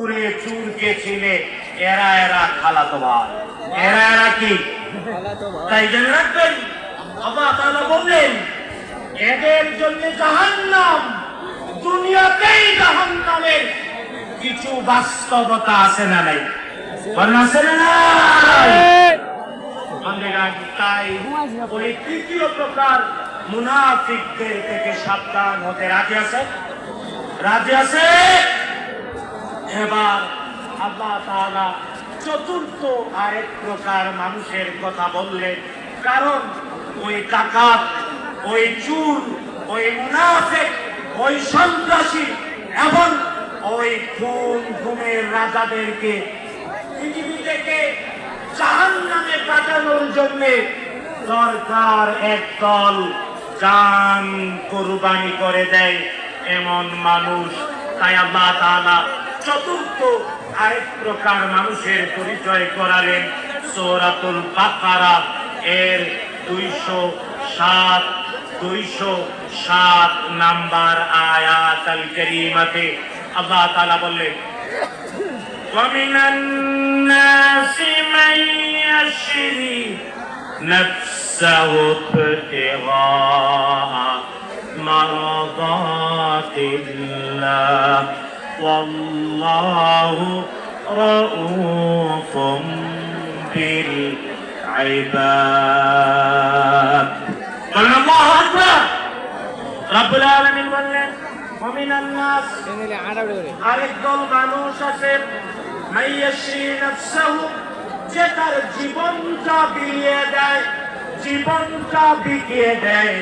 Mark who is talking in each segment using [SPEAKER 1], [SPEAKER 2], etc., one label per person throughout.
[SPEAKER 1] চুরকে ছিলে এরা এরা খালাতো ভাই, এরা এরা কি তাই জেনে রাখবেন। আল্লাহ তাআলা বললেন এদের জন্য জাহান্নাম, দুনিয়াতেই জাহান্নামের কিছু বাস্তবতা আছে না নাই? আছে না নাই? তাই ওই তৃতীয় প্রকার মুনাফিকদের থেকে সাবধান হতে রাজি আছে? রাজি আছে? এবার আল্লাহ তাআলা চতুর্থ আরেক প্রকার মানুষের কথা বললেন। কারণ ওই ডাকাত, ওই চোর, ওই মুনাফিক, ওই সন্ত্রাসী এবং ওই খুনের রাজাদেরকে পৃথিবী থেকে জাহান্নামে পাঠানোর জন্য সরকার একদল জান কুরবানি করে দেয় এমন মানুষ। তাই আল্লাহ তাআলা চতুর্থ আরেক প্রকার মানুষের পরিচয় করালেন সূরাতুল বাকারা এর 207 নাম্বার আয়াত আল কারীমাতে আল্লাহ তাআলা বললেন وَمِنَ النَّاسِ مَن يَشْرِي نَفْسَهُ ابْتِغَاءَ مَرْضَاتِ اللَّهِ وَاللَّهُ رَءُوفٌ بِالْعِبَادِ আল্লাহু আকবার। রব্বুল আলামিন বললেন وَمِنَ النَّاسِ আরেক দল মানুষ আছে মাইয়াশি নাফসাহু, যে তার জীবনটা বিলিয়ে দেয়, জীবনটা বিকিয়ে দেয়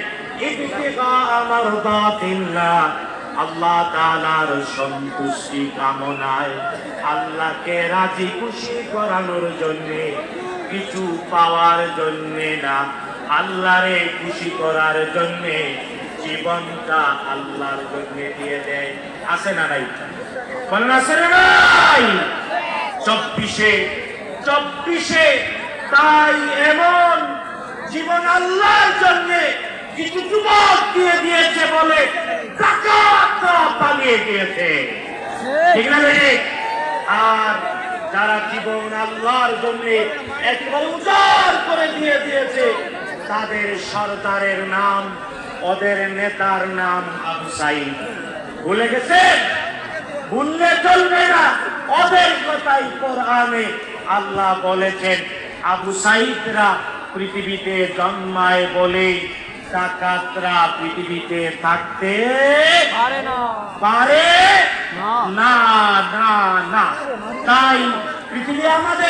[SPEAKER 1] ইবতিগা মারদাতিল্লাহ, আল্লাহ তাআলার সন্তুষ্টি কামনায়, আল্লাহকে রাজি খুশি করানোর জন্য, কিছু পাওয়ার জন্য না, আল্লাহরে খুশি করার জন্য জীবনটা আল্লাহর জন্য দিয়ে দেয়। আছে না নাই? বলেন আছে না নাই? 24 তাই এমন জীবন আল্লাহর জন্য কিছু যুবক দিয়ে দিয়েছে বলে টাকা পালিয়ে গিয়েছে, ঠিক না? আর যারা জীবন আল্লাহর জন্য একেবারে উজাড় করে দিয়ে দিয়েছে তাদের সরদারের নাম, ওদের নেতার নাম আবু সাঈদ। ভুলে গেছেন? ভুললে চলবে না। ওদের কথাই কোরআনে আল্লাহ বলেছেন আবু সাঈদরা পৃথিবীতে জন্মায় বলেই ডাকাতরা পৃথিবীতে থাকতে পারে না। তাই পৃথিবী আমাদের